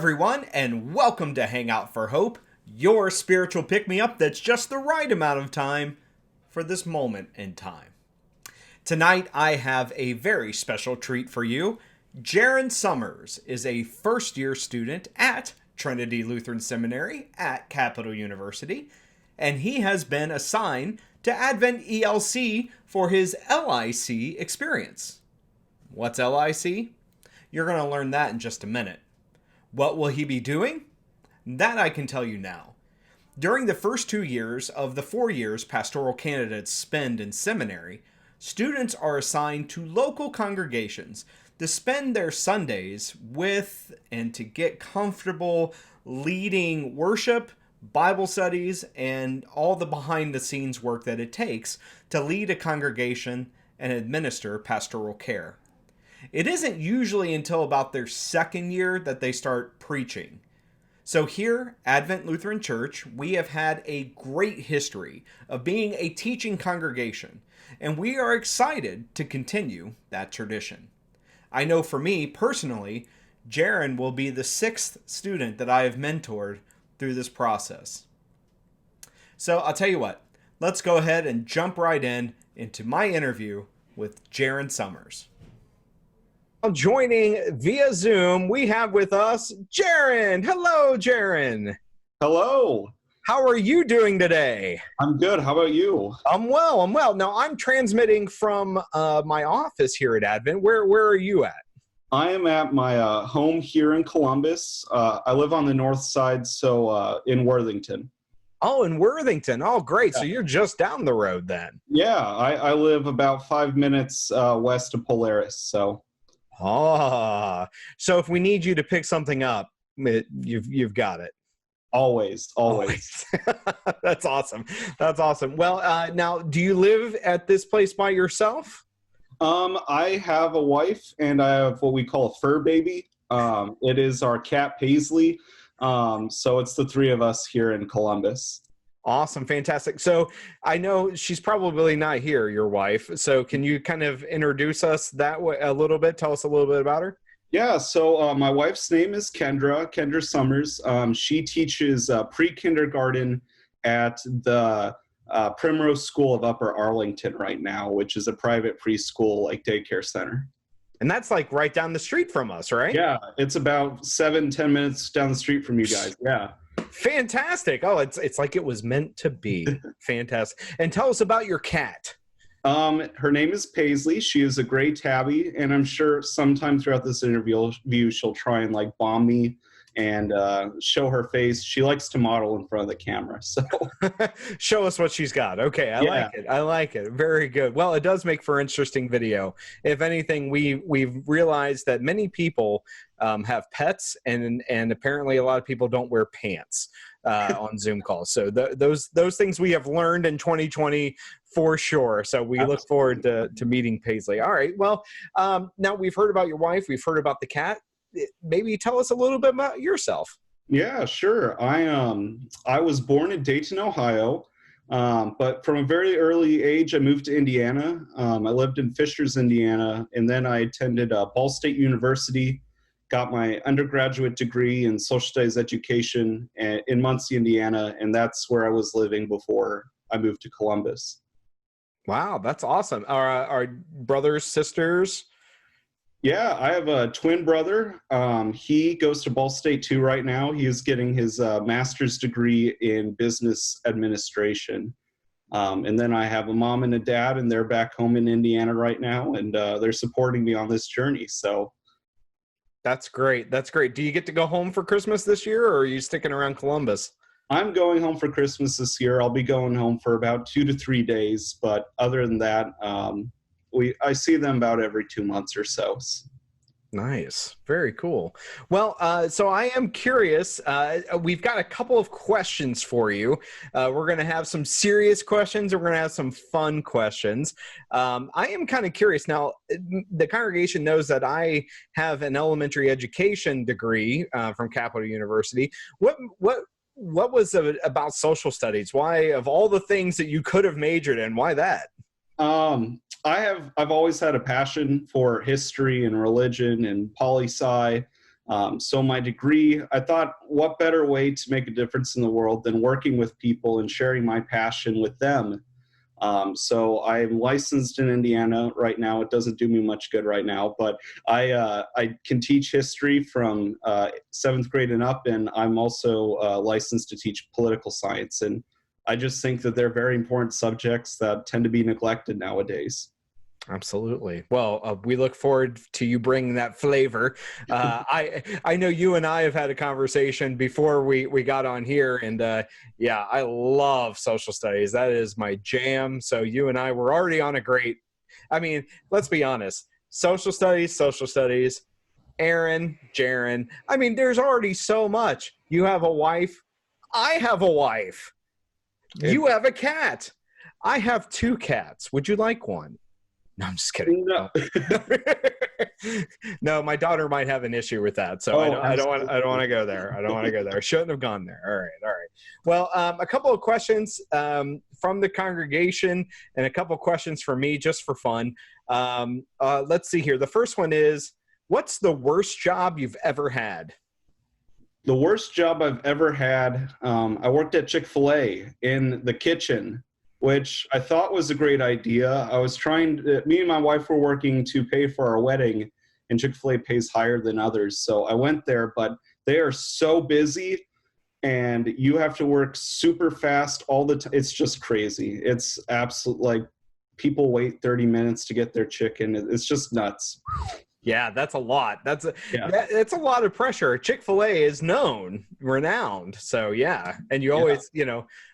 everyone, and welcome to Hangout for Hope, your spiritual pick-me-up that's just the right amount of time for this moment in time. Tonight, I have a very special treat for you. Jaren Summers is a first-year student at Trinity Lutheran Seminary at Capital University, and he has been assigned to Advent ELC for his LIC experience. What's LIC? You're going to learn that in just a minute. What will he be doing? That I can tell you now. During the first 2 years of the 4 years pastoral candidates spend in seminary, students are assigned to local congregations to spend their Sundays with and to get comfortable leading worship, Bible studies, and all the behind-the-scenes work that it takes to lead a congregation and administer pastoral care. It isn't usually until about their second year that they start preaching. So here, Advent Lutheran Church, we have had a great history of being a teaching congregation, and we are excited to continue that tradition. I know for me, personally, Jaren will be the 6th student that I have mentored through this process. So I'll tell you what, let's go ahead and jump right into my interview with Jaren Summers. Joining via Zoom, we have with us Jaren. Hello, Jaren. Hello. How are you doing today? I'm good. How about you? I'm well. Now, I'm transmitting from my office here at Advent. Where are you at? I am at my home here in Columbus. I live on the north side, so in Worthington. Oh, in Worthington. Oh, great. Yeah. So you're just down the road then. Yeah, I live about 5 minutes west of Polaris, so. So if we need you to pick something up, you've got it. Always. That's awesome. Well, now, do you live at this place by yourself? I have a wife, and I have what we call a fur baby. It is our cat Paisley. So it's the three of us here in Columbus. Awesome. Fantastic. So I know she's probably not here, your wife. So can you kind of introduce us that way a little bit? Tell us a little bit about her. Yeah. So my wife's name is Kendra Summers. She teaches pre-kindergarten at the Primrose School of Upper Arlington right now, which is a private preschool like daycare center. And that's like right down the street from us, right? Yeah. It's about 7-10 minutes down the street from you guys. Yeah. Fantastic. Oh, it's like it was meant to be. Fantastic. And tell us about your cat. Her name is Paisley. She is a gray tabby, and I'm sure sometime throughout this interview she'll try and like bomb me and show her face. She likes to model in front of the camera. So show us what she's got. Okay, I like it. Very good. Well, it does make for interesting video. If anything, we've realized that many people have pets, and apparently a lot of people don't wear pants on Zoom calls. So those things we have learned in 2020 for sure. So we look forward to meeting Paisley. All right. Well, now we've heard about your wife. We've heard about the cat. Maybe tell us a little bit about yourself. Yeah, sure. I was born in Dayton, Ohio, but from a very early age, I moved to Indiana. I lived in Fishers, Indiana, and then I attended Ball State University, got my undergraduate degree in social studies education in Muncie, Indiana, and that's where I was living before I moved to Columbus. Wow, that's awesome. Our brothers, sisters? Yeah, I have a twin brother. He goes to Ball State too right now. He is getting his master's degree in business administration. And then I have a mom and a dad, and they're back home in Indiana right now, and they're supporting me on this journey. So that's great. Do you get to go home for Christmas this year, or are you sticking around Columbus? I'm going home for Christmas this year. I'll be going home for about 2 to 3 days. But other than that, I see them about every 2 months or so. Nice. Very cool. Well, so I am curious. We've got a couple of questions for you. We're going to have some serious questions. We're going to have some fun questions. I am kind of curious. Now, the congregation knows that I have an elementary education degree from Capital University. What was it about social studies? Why, of all the things that you could have majored in, why that? I've always had a passion for history and religion and poli-sci. So my degree, I thought, what better way to make a difference in the world than working with people and sharing my passion with them? So I'm licensed in Indiana right now. It doesn't do me much good right now, but I can teach history from 7th grade and up, and I'm also licensed to teach political science. And I just think that they're very important subjects that tend to be neglected nowadays. Absolutely. Well, we look forward to you bringing that flavor. I know you and I have had a conversation before we got on here, and yeah, I love social studies. That is my jam. So you and I were already on a great. I mean, let's be honest. Social studies. Aaron, Jaren. I mean, there's already so much. You have a wife. I have a wife. You have a cat. I have 2 cats. Would you like one? No, I'm just kidding. No. No, my daughter might have an issue with that, so I don't want to go there. I don't want to go there. Shouldn't have gone there. All right. Well, a couple of questions from the congregation and a couple of questions for me, just for fun. Let's see here. The first one is, what's the worst job you've ever had? The worst job I've ever had, I worked at Chick-fil-A in the kitchen, which I thought was a great idea. Me and my wife were working to pay for our wedding, and Chick-fil-A pays higher than others. So I went there, but they are so busy, and you have to work super fast all the time. It's just crazy. It's like people wait 30 minutes to get their chicken. It's just nuts. Yeah, that's a lot. That's a lot of pressure. Chick-fil-A is renowned. So yeah, and you always,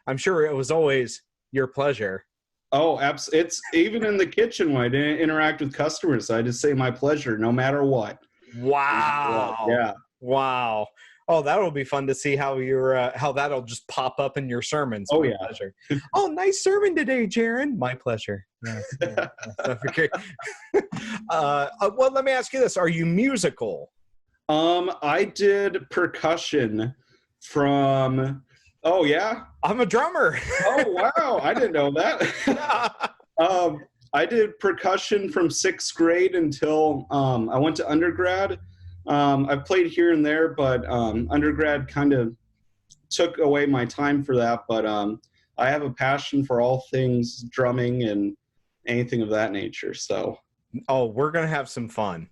I'm sure it was always your pleasure. Oh, absolutely. It's even in the kitchen when I didn't interact with customers. I just say my pleasure, no matter what. Wow. Yeah. Wow. Oh, that'll be fun to see how how that'll just pop up in your sermons. Oh, my yeah. Pleasure. Oh, nice sermon today, Jaren. My pleasure. Yes. Okay. Well, let me ask you this: are you musical? I did percussion from. Oh yeah, I'm a drummer. Oh wow, I didn't know that. I did percussion from 6th grade until I went to undergrad. I've played here and there, but undergrad kind of took away my time for that. But I have a passion for all things drumming and anything of that nature. So, oh, we're gonna have some fun.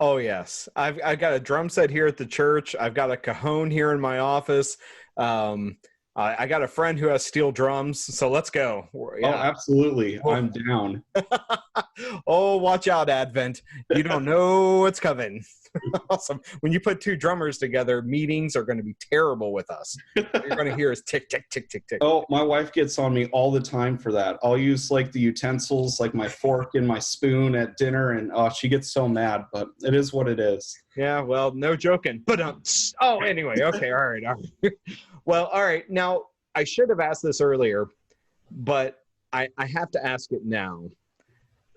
Oh yes, I've got a drum set here at the church. I've got a cajon here in my office. I got a friend who has steel drums, so let's go. Yeah. Oh, absolutely. I'm down. Oh, watch out, Advent. You don't know what's coming. Awesome. When you put 2 drummers together, meetings are going to be terrible with us. You're going to hear us tick, tick, tick, tick, tick. Oh, my wife gets on me all the time for that. I'll use like the utensils, like my fork and my spoon at dinner, and she gets so mad, but it is what it is. Yeah, well, no joking. But anyway, okay, all right. Well, all right. Now, I should have asked this earlier, but I have to ask it now.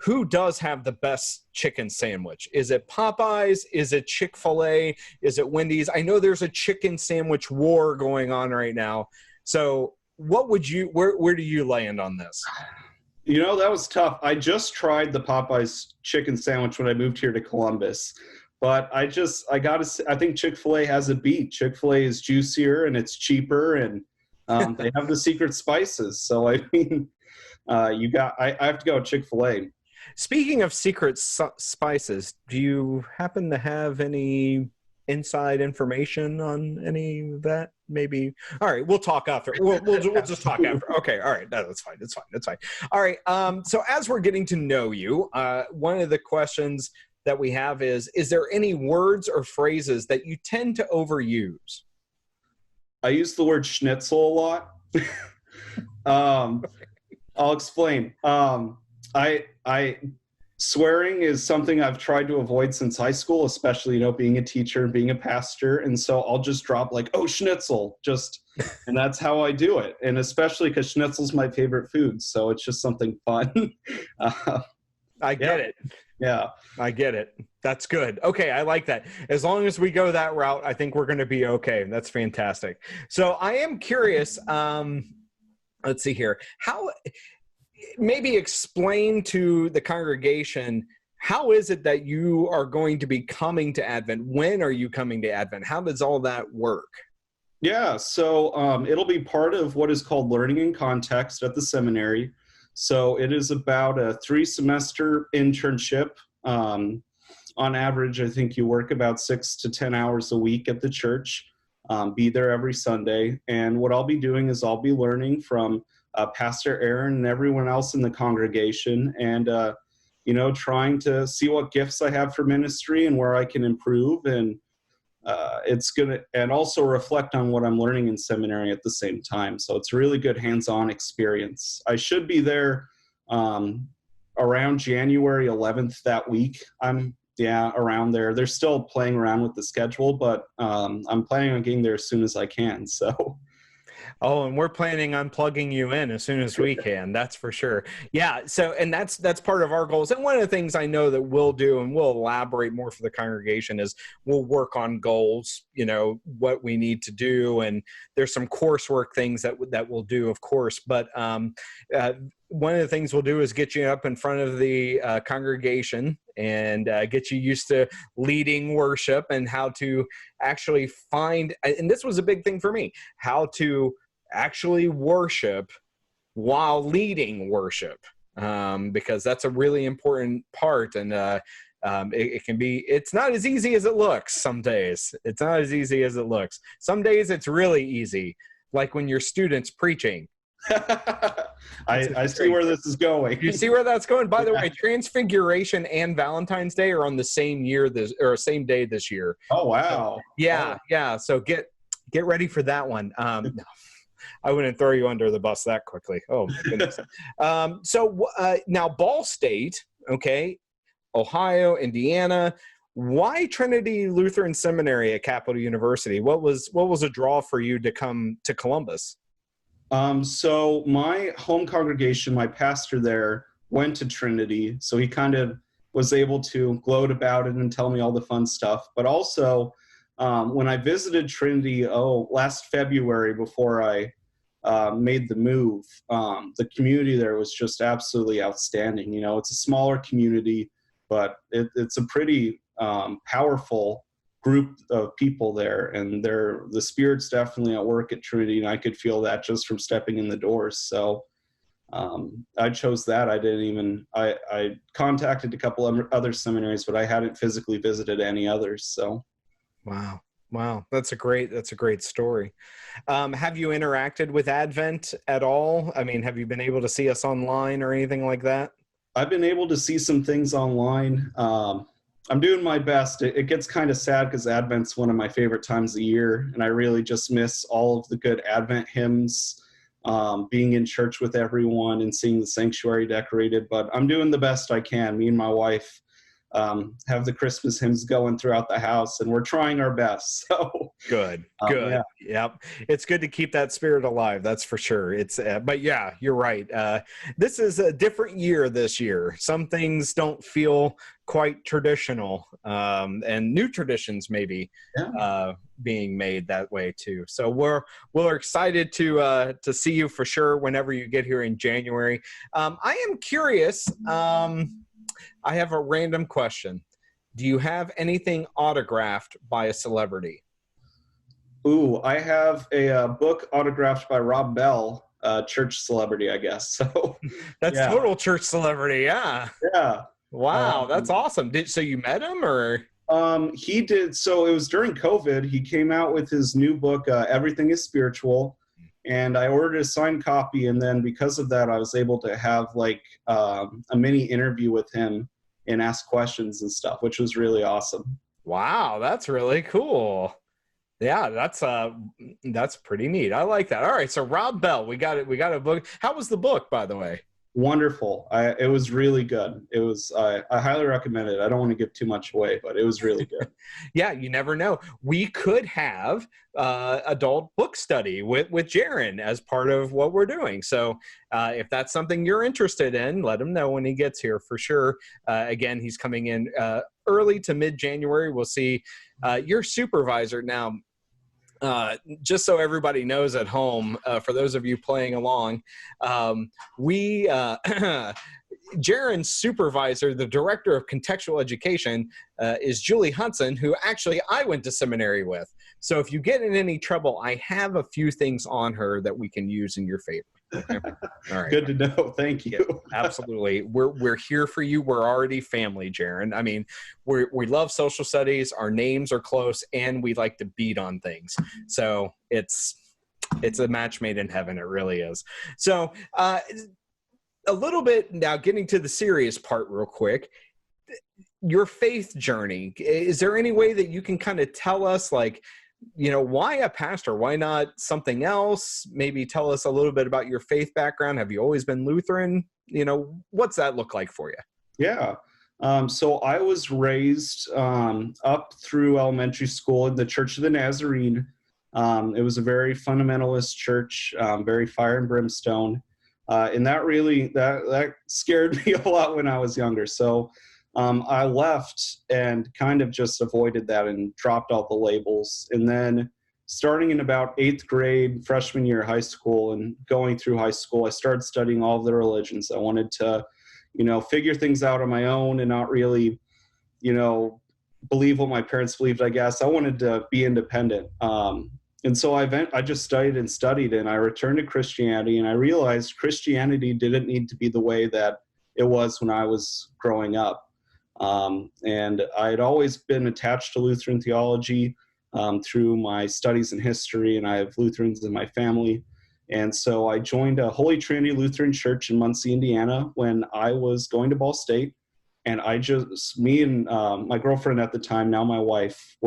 Who does have the best chicken sandwich? Is it Popeyes? Is it Chick-fil-A? Is it Wendy's? I know there's a chicken sandwich war going on right now. So what would where do you land on this? That was tough. I just tried the Popeyes chicken sandwich when I moved here to Columbus. But I think Chick-fil-A has a beat. Chick-fil-A is juicier and it's cheaper, and they have the secret spices. So I mean, I have to go with Chick-fil-A. Speaking of secret spices, do you happen to have any inside information on any of that? Maybe. All right, we'll talk after. We'll just talk after. Okay, all right, that's fine. That's fine. All right. So as we're getting to know you, one of the questions that we have is there any words or phrases that you tend to overuse? I use the word schnitzel a lot. I'll explain. Swearing is something I've tried to avoid since high school, especially, being a teacher and being a pastor. And so I'll just drop like, oh, schnitzel, and that's how I do it. And especially because schnitzel's my favorite food. So it's just something fun. I get it. Yeah. I get it. That's good. Okay. I like that. As long as we go that route, I think we're going to be okay. That's fantastic. So I am curious. Let's see here. Maybe explain to the congregation How is it that you are going to be coming to Advent? When are you coming to Advent? How does all that work? Yeah, so it'll be part of what is called Learning in Context at the seminary. So it is about a 3-semester internship. On average, I think you work about 6 to 10 hours a week at the church, be there every Sunday. And what I'll be doing is I'll be learning from Pastor Aaron and everyone else in the congregation, and trying to see what gifts I have for ministry and where I can improve, and it's gonna, and also reflect on what I'm learning in seminary at the same time. So it's a really good hands-on experience. I should be there around January 11th that week. Around there. They're still playing around with the schedule, but I'm planning on getting there as soon as I can. So. Oh, and we're planning on plugging you in as soon as we can. That's for sure. Yeah. So, and that's part of our goals. And one of the things I know that we'll do, and we'll elaborate more for the congregation, is we'll work on goals, what we need to do. And there's some coursework things that we'll do, of course. But one of the things we'll do is get you up in front of the congregation and get you used to leading worship and how to actually find, and this was a big thing for me, how to actually worship while leading worship, because that's a really important part. And it can be, it's not as easy as it looks some days. It's not as easy as it looks. Some days it's really easy, like when your student's preaching. I see where this is going. You see where that's going? By the way, Transfiguration and Valentine's Day are on the same same day this year. Oh wow! Yeah. So get ready for that one. No, I wouldn't throw you under the bus that quickly. Oh my goodness. Now Ball State, okay, Ohio, Indiana. Why Trinity Lutheran Seminary at Capital University? What was a draw for you to come to Columbus? So my home congregation, my pastor there went to Trinity, so he kind of was able to gloat about it and tell me all the fun stuff. But also, when I visited Trinity, last February before I made the move, the community there was just absolutely outstanding. It's a smaller community, but it's a pretty powerful group of people there, and the Spirit's definitely at work at Trinity, and I could feel that just from stepping in the doors. So I chose that. I contacted a couple of other seminaries, but I hadn't physically visited any others. So wow, that's a great story. Have you interacted with Advent at all? I mean, have you been able to see us online or anything like that? I've been able to see some things online. I'm doing my best. It gets kind of sad because Advent's one of my favorite times of the year, and I really just miss all of the good Advent hymns, being in church with everyone and seeing the sanctuary decorated. But I'm doing the best I can. Me and my wife have the Christmas hymns going throughout the house, and we're trying our best. So good. Yeah. Yep. It's good to keep that spirit alive. That's for sure. But yeah, you're right. This is a different year this year. Some things don't feel quite traditional, and new traditions maybe being made that way too. So we're excited to see you for sure whenever you get here in January. I am curious. I have a random question. Do you have anything autographed by a celebrity? Ooh, I have a book autographed by Rob Bell, church celebrity, I guess. So that's total church celebrity. Yeah. Yeah. Wow. That's awesome. So you met him or? He did. So it was during COVID. He came out with his new book, Everything is Spiritual. And I ordered a signed copy. And then because of that, I was able to have like a mini interview with him and ask questions and stuff, which was really awesome. Wow. That's really cool. Yeah, that's pretty neat. I like that. All right. So Rob Bell, we got it. We got a book. How was the book, by the way? Wonderful. It was really good. It was, I highly recommend it. I don't want to give too much away, but it was really good. Yeah, you never know. We could have adult book study with Jaren as part of what we're doing. So if that's something you're interested in, let him know when he gets here for sure. Again, he's coming in early to mid-January. We'll see your supervisor now. Just so everybody knows at home, for those of you playing along, Jaren's supervisor, the director of contextual education, is Julie Hudson, who actually I went to seminary with. So if you get in any trouble, I have a few things on her that we can use in your favor. Okay? All right. Good to know. Thank you. Yeah, absolutely. We're here for you. We're already family, Jaren. I mean, we love social studies. Our names are close, and we like to beat on things. So it's a match made in heaven. It really is. So a little bit now, getting to the serious part real quick. Your faith journey. Is there any way that you can kind of tell us, like, why a pastor? Why not something else? Maybe tell us a little bit about your faith background. Have you always been Lutheran? What's that look like for you? Yeah. So I was raised up through elementary school in the Church of the Nazarene. It was a very fundamentalist church, very fire and brimstone. And that really, that scared me a lot when I was younger. So I left and kind of just avoided that and dropped all the labels. And then starting in about 8th grade, freshman year of high school, and going through high school, I started studying all of the religions. I wanted to, figure things out on my own and not really, believe what my parents believed, I guess. I wanted to be independent. And so I just studied, and I returned to Christianity, and I realized Christianity didn't need to be the way that it was when I was growing up. And I had always been attached to Lutheran theology through my studies in history, and I have Lutherans in my family. And so I joined a Holy Trinity Lutheran Church in Muncie, Indiana, when I was going to Ball State. And me and my girlfriend at the time, now my wife,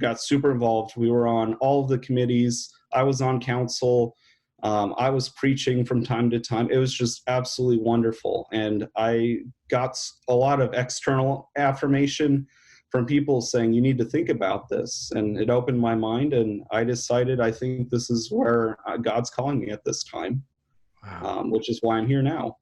got super involved. We were on all of the committees. I was on council. I was preaching from time to time. It was just absolutely wonderful. And I got a lot of external affirmation from people saying, you need to think about this. And it opened my mind. And I decided, I think this is where God's calling me at this time, which is why I'm here now.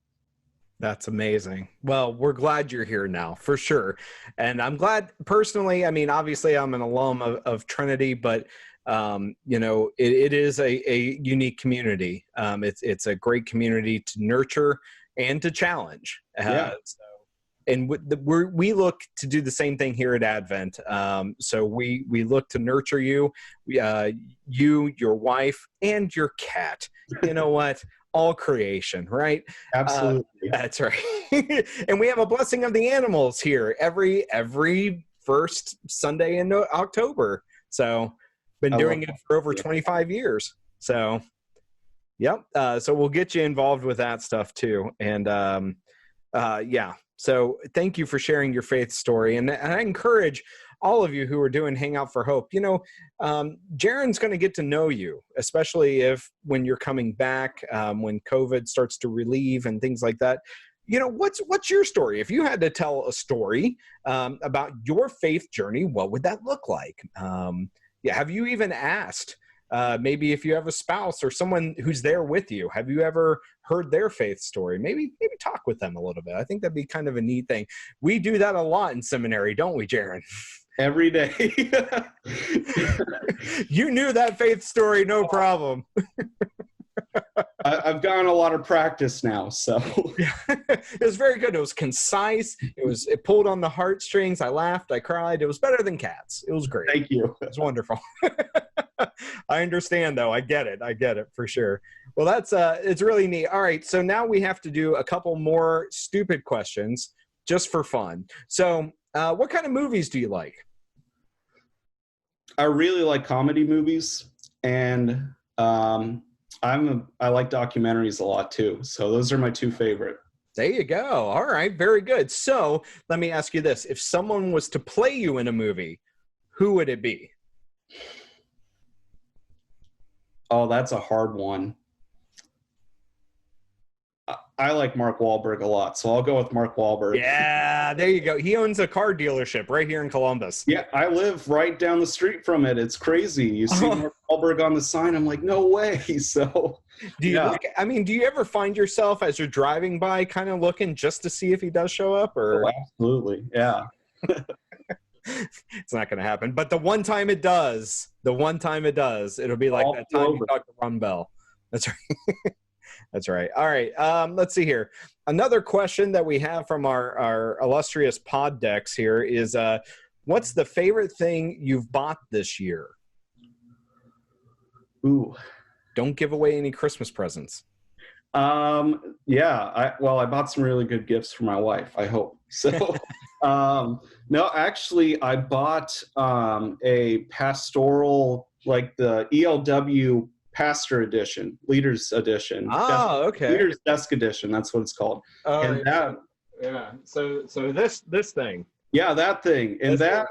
That's amazing. Well, we're glad you're here now, for sure. And I'm glad personally, I mean, obviously I'm an alum of Trinity, but it is a unique community. It's a great community to nurture and to challenge. We look to do the same thing here at Advent. So we look to nurture you, your wife, and your cat. You know what? All creation, right? Absolutely. That's right. And we have a blessing of the animals here every first Sunday in October. So been doing it for over 25 years. So, yep. So we'll get you involved with that stuff too. And so thank you for sharing your faith story. And I encourage all of you who are doing Hangout for Hope, Jaren's going to get to know you, especially when you're coming back, when COVID starts to relieve and things like that. What's your story? If you had to tell a story about your faith journey, what would that look like? Have you even asked, maybe if you have a spouse or someone who's there with you, have you ever heard their faith story? Maybe talk with them a little bit. I think that'd be kind of a neat thing. We do that a lot in seminary, don't we, Jaren? Every day. You knew that faith story, no problem. I've gotten a lot of practice now, so. It was very good. It was concise. It pulled on the heartstrings. I laughed. I cried. It was better than cats. It was great. Thank you. It was wonderful. I understand, though. I get it for sure. Well, it's really neat. All right. So now we have to do a couple more stupid questions just for fun. So what kind of movies do you like? I really like comedy movies, and I like documentaries a lot too. So those are my two favorite. There you go. All right. Very good. So let me ask you this. If someone was to play you in a movie, who would it be? Oh, that's a hard one. I like Mark Wahlberg a lot, so I'll go with Mark Wahlberg. Yeah, there you go. He owns a car dealership right here in Columbus. Yeah, I live right down the street from it. It's crazy. You see Mark Wahlberg on the sign, I'm like, no way. So, do you ever find yourself as you're driving by kind of looking just to see if he does show up? Or absolutely, yeah. It's not going to happen. But the one time it does, it'll be like that time you talked to Ron Bell. That's right. That's right. All right. Let's see here. Another question that we have from our illustrious pod decks here is, what's the favorite thing you've bought this year? Ooh. Don't give away any Christmas presents. Yeah, I bought some really good gifts for my wife, I hope. So, no, actually I bought, a pastoral, like the ELW pastor edition, leaders edition. Oh, okay. Leaders desk edition. That's what it's called. Oh, And that, yeah. So this thing. yeah, that thing. And that,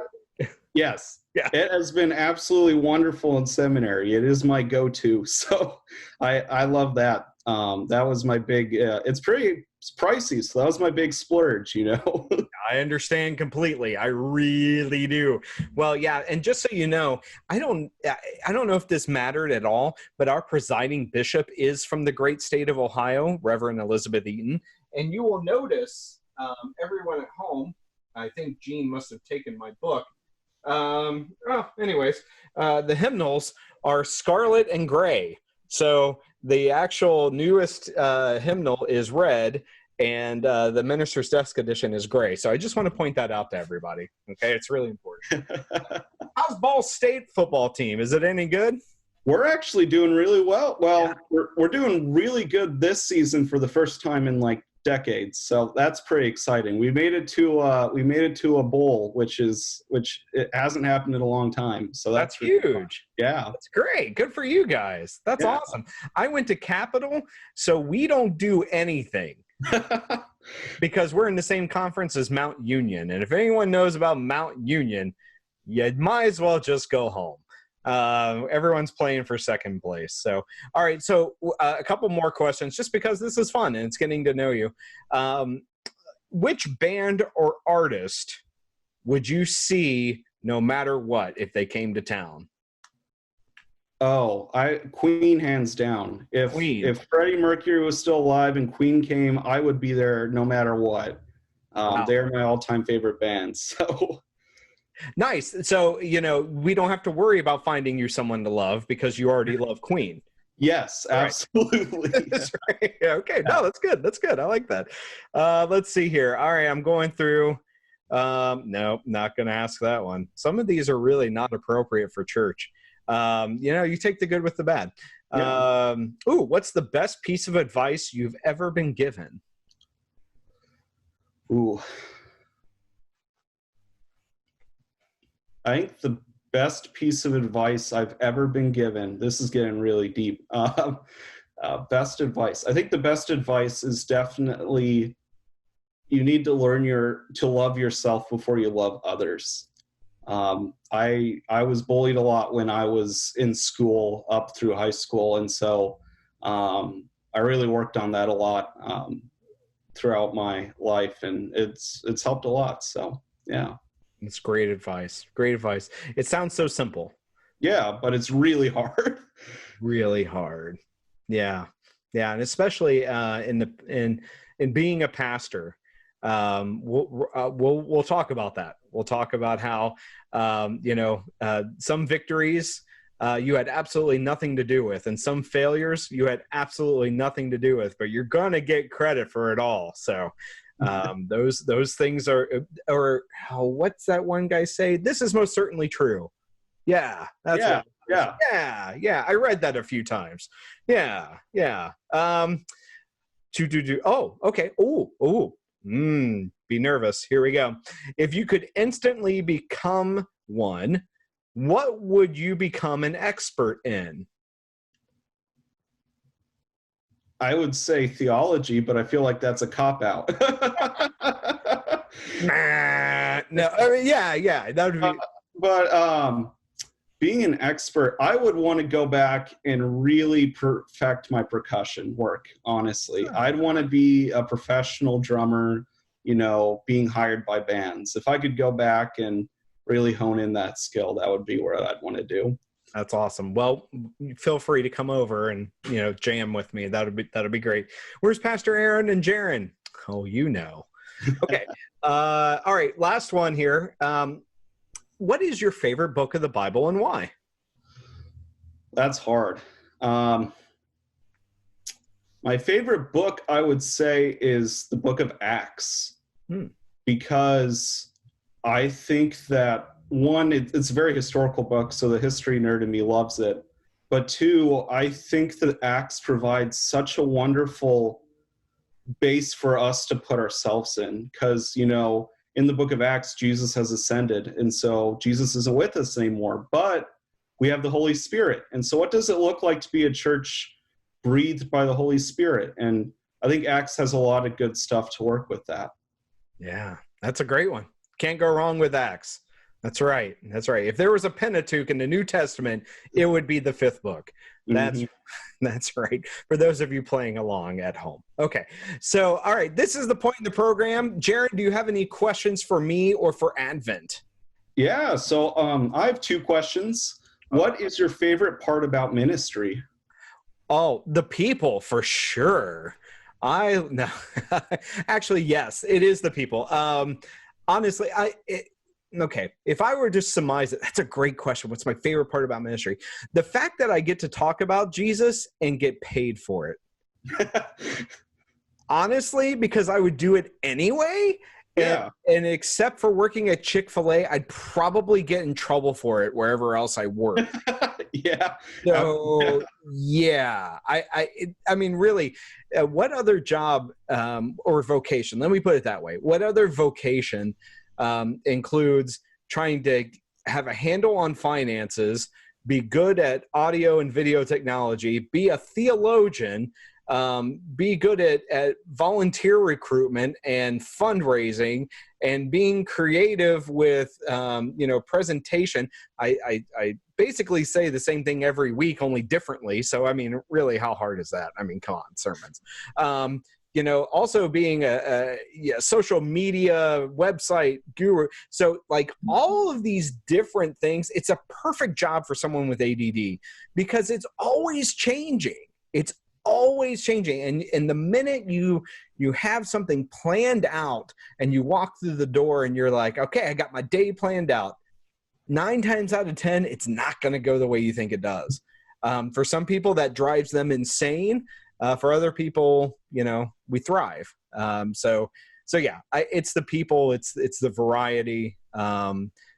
yes. Yeah. It has been absolutely wonderful in seminary. It is my go-to. So I love that. That was my big, it's pricey. So that was my big splurge, you know? I understand completely. I really do. Well, yeah. And just so you know, I don't know if this mattered at all, but our presiding bishop is from the great state of Ohio, Reverend Elizabeth Eaton. And you will notice, everyone at home, I think Jean must have taken my book. Anyways, the hymnals are scarlet and gray. So the actual newest hymnal is red, and the Minister's Desk edition is gray. So I just want to point that out to everybody. Okay, it's really important. How's Ball State football team? Is it any good? We're actually doing really well. Well, yeah. We're doing really good this season for the first time in like decades. So that's pretty exciting. We made it to a bowl, which it hasn't happened in a long time. So that's huge. Fun. Yeah. That's great. Good for you guys. That's awesome. I went to Capital, so we don't do anything. Because we're in the same conference as Mount Union. And if anyone knows about Mount Union, you might as well just go home. Everyone's playing for second place. So, all right. So a couple more questions, just because this is fun and it's getting to know you. Which band or artist would you see no matter what if they came to town? Oh, Queen, hands down. If Freddie Mercury was still alive and Queen came, I would be there no matter what. Wow. They're my all-time favorite band. So nice. So, we don't have to worry about finding you someone to love because you already love Queen. Yes, absolutely. That's right. Okay. No, that's good. That's good. I like that. Let's see here. All right. I'm going through. No, not going to ask that one. Some of these are really not appropriate for church. You take the good with the bad. Yeah. What's the best piece of advice you've ever been given? Ooh. I think the best piece of advice I've ever been given, this is getting really deep. Best advice. I think the best advice is definitely you need to learn to love yourself before you love others. I was bullied a lot when I was in school up through high school. And so I really worked on that a lot throughout my life, and it's helped a lot. So, yeah. It's great advice. Great advice. It sounds so simple. Yeah, but it's really hard. Really hard. Yeah. Yeah. And especially in being a pastor, we'll talk about that. We'll talk about how, some victories you had absolutely nothing to do with, and some failures you had absolutely nothing to do with, but you're going to get credit for it all. So those things what's that one guy say? This is most certainly true. Yeah. That's yeah. It. Yeah. Yeah. I read that a few times. Yeah. Yeah. Oh, okay. Be nervous. Here we go. If you could instantly become one, what would you become an expert in? I would say theology, but I feel like that's a cop-out. No, I mean, yeah, that would be. But being an expert, I would want to go back and really perfect my percussion work, honestly. I'd want to be a professional drummer, being hired by bands. If I could go back and really hone in that skill, that would be what I'd want to do. That's awesome. Well, feel free to come over and, jam with me. That'd be great. Where's Pastor Aaron and Jaren? Oh, Okay. All right. Last one here. What is your favorite book of the Bible and why? That's hard. My favorite book, I would say, is the book of Acts, because I think that, one, it's a very historical book, so the history nerd in me loves it. But two, I think that Acts provides such a wonderful base for us to put ourselves in, because, you know, in the book of Acts, Jesus has ascended, and so Jesus isn't with us anymore, but we have the Holy Spirit. And so what does it look like to be a church breathed by the Holy Spirit? And I think Acts has a lot of good stuff to work with that. Yeah, that's a great one. Can't go wrong with Acts. That's right. That's right. If there was a Pentateuch in the New Testament, it would be the fifth book. That's right. For those of you playing along at home. Okay. So, all right. This is the point in the program. Jaren, do you have any questions for me or for Advent? Yeah. So I have two questions. What is your favorite part about ministry? Oh, the people, for sure. No, actually, yes, it is the people. Honestly, okay. If I were to surmise it, that's a great question. What's my favorite part about ministry? The fact that I get to talk about Jesus and get paid for it. Honestly, because I would do it anyway. Yeah. And except for working at Chick-fil-A, I'd probably get in trouble for it wherever else I work. Yeah. So yeah, I mean, really, what other job or vocation? Let me put it that way. What other vocation includes trying to have a handle on finances, be good at audio and video technology, be a theologian, be good at volunteer recruitment and fundraising, and being creative with presentation. I basically say the same thing every week, only differently. So I mean, really, how hard is that? I mean, come on, sermons. Also being a social media website guru. So like all of these different things, it's a perfect job for someone with ADD because it's always changing. It's always changing. And the minute you have something planned out and you walk through the door and you're like, okay, I got my day planned out, 9 times out of 10, it's not going to go the way you think it does. For some people that drives them insane. For other people, we thrive. So yeah, it's the people, it's the variety.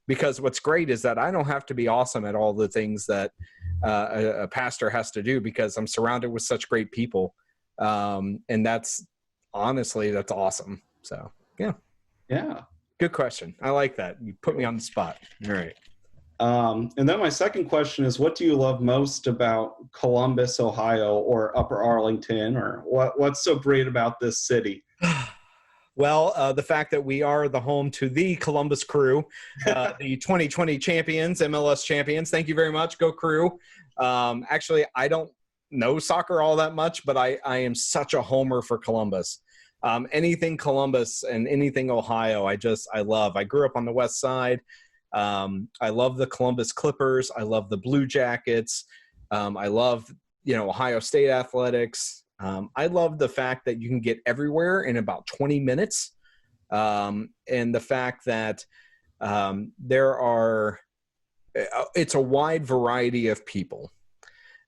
Because what's great is that I don't have to be awesome at all the things that a pastor has to do, because I'm surrounded with such great people. And that's awesome. So yeah. Yeah. Good question. I like that. You put me on the spot. All right. And then my second question is, what do you love most about Columbus, Ohio, or Upper Arlington, or what's so great about this city? Well, the fact that we are the home to the Columbus Crew, the 2020 champions, MLS champions. Thank you very much. Go Crew. Actually, I don't know soccer all that much, but I am such a homer for Columbus. Anything Columbus and anything Ohio, I love. I grew up on the West Side. I love the Columbus Clippers. I love the Blue Jackets. I love, Ohio State athletics. I love the fact that you can get everywhere in about 20 minutes. And the fact that it's a wide variety of people.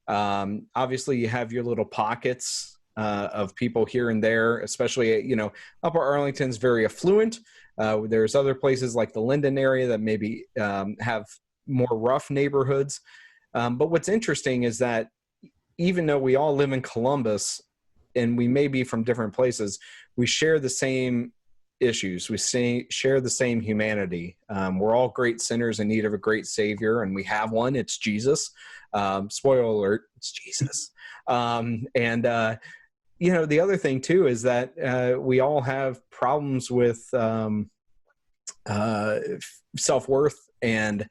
Obviously, you have your little pockets of people here and there, especially, Upper Arlington's very affluent. There's other places like the Linden area that maybe have more rough neighborhoods. But what's interesting is that even though we all live in Columbus and we may be from different places, we share the same issues. We share the same humanity. We're all great sinners in need of a great savior, and we have one. It's Jesus. Spoiler alert, it's Jesus. The other thing too is that we all have problems with self-worth, and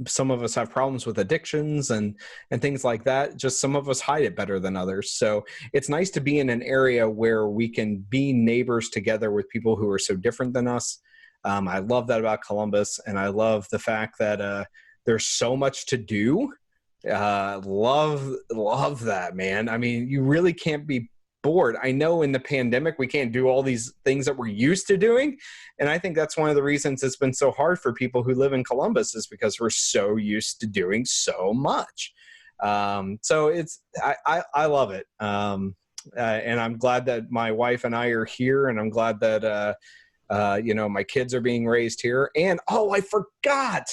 some of us have problems with addictions and things like that. Just some of us hide it better than others. So it's nice to be in an area where we can be neighbors together with people who are so different than us. I love that about Columbus, and I love the fact that there's so much to do. Love that, man. I mean, you really can't be bored. I know in the pandemic we can't do all these things that we're used to doing, and I think that's one of the reasons it's been so hard for people who live in Columbus, is because we're so used to doing so much. So I love it. And I'm glad that my wife and I are here, and I'm glad that my kids are being raised here. And I forgot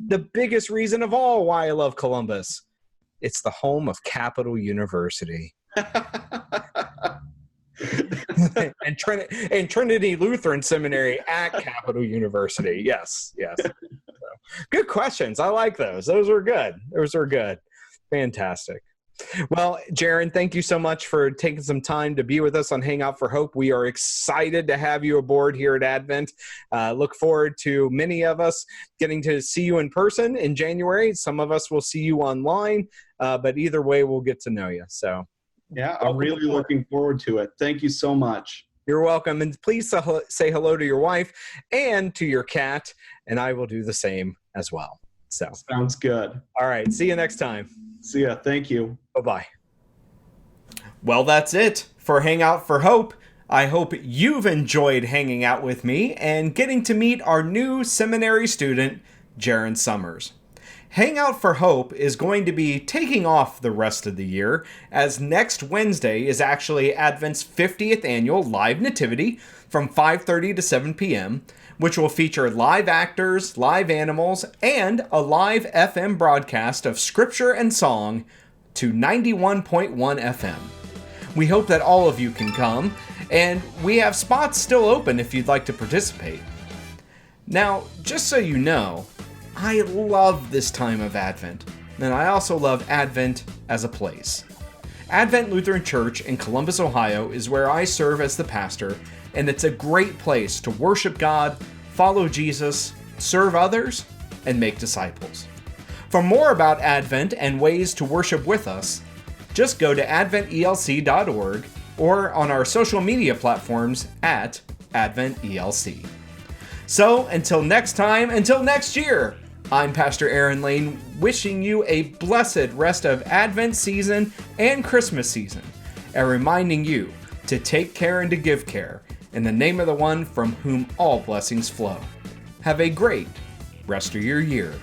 the biggest reason of all why I love Columbus. It's the home of Capital University. and Trinity Lutheran Seminary at Capital University. Yes. So, good questions. I like those. Those are good. Fantastic. Well, Jaren, thank you so much for taking some time to be with us on Hangout for Hope. We are excited to have you aboard here at Advent. Look forward to many of us getting to see you in person in January. Some of us will see you online, but either way, we'll get to know you. So, yeah, I'm really looking forward to it. Thank you so much. You're welcome. And please say hello to your wife and to your cat, and I will do the same as well. So sounds good. All right. See you next time. See ya. Thank you. Bye-bye. Well, that's it for Hangout for Hope. I hope you've enjoyed hanging out with me and getting to meet our new seminary student, Jaren Summers. Hangout for Hope is going to be taking off the rest of the year, as next Wednesday is actually Advent's 50th annual live nativity from 5:30 to 7 p.m., which will feature live actors, live animals, and a live FM broadcast of scripture and song to 91.1 FM. We hope that all of you can come, and we have spots still open if you'd like to participate. Now, just so you know, I love this time of Advent, and I also love Advent as a place. Advent Lutheran Church in Columbus, Ohio is where I serve as the pastor, and it's a great place to worship God, follow Jesus, serve others, and make disciples. For more about Advent and ways to worship with us, just go to adventelc.org or on our social media platforms at AdventELC. So, until next time, until next year, I'm Pastor Aaron Lane, wishing you a blessed rest of Advent season and Christmas season, and reminding you to take care and to give care in the name of the one from whom all blessings flow. Have a great rest of your year.